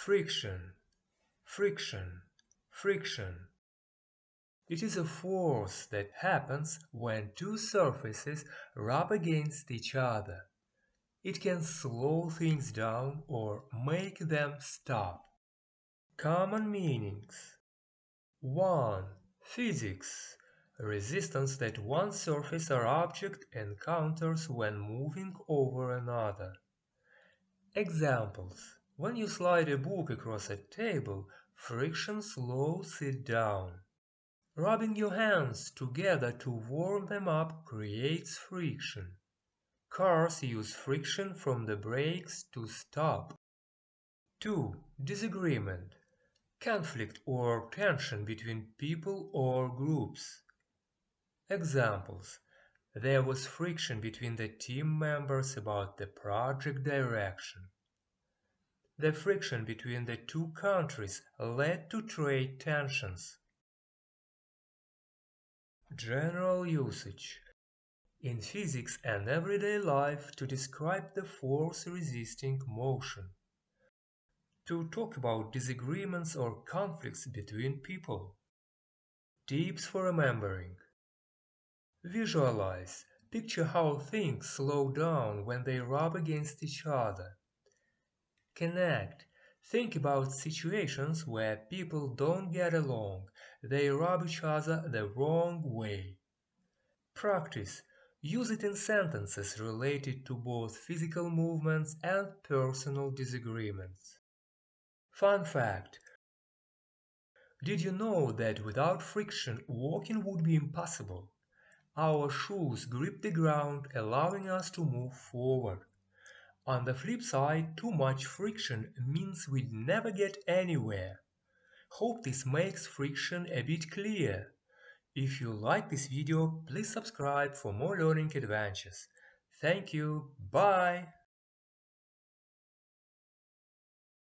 Friction, friction, friction. It is a force that happens when two surfaces rub against each other. It can slow things down or make them stop. Common meanings. 1. Physics. Resistance that one surface or object encounters when moving over another. Examples. When you slide a book across a table, friction slows it down. Rubbing your hands together to warm them up creates friction. Cars use friction from the brakes to stop. 2. Disagreement. Conflict or tension between people or groups. Examples. There was friction between the team members about the project direction. The friction between the two countries led to trade tensions. General usage. In physics and everyday life to describe the force resisting motion. To talk about disagreements or conflicts between people. Tips for remembering. Visualize. Picture how things slow down when they rub against each other. Connect. Think about situations where people don't get along. They rub each other the wrong way. Practice. Use it in sentences related to both physical movements and personal disagreements. Fun fact. Did you know that without friction walking would be impossible? Our shoes grip the ground, allowing us to move forward. On the flip side, too much friction means we'd never get anywhere. Hope this makes friction a bit clear. If you like this video, please subscribe for more learning adventures. Thank you. Bye.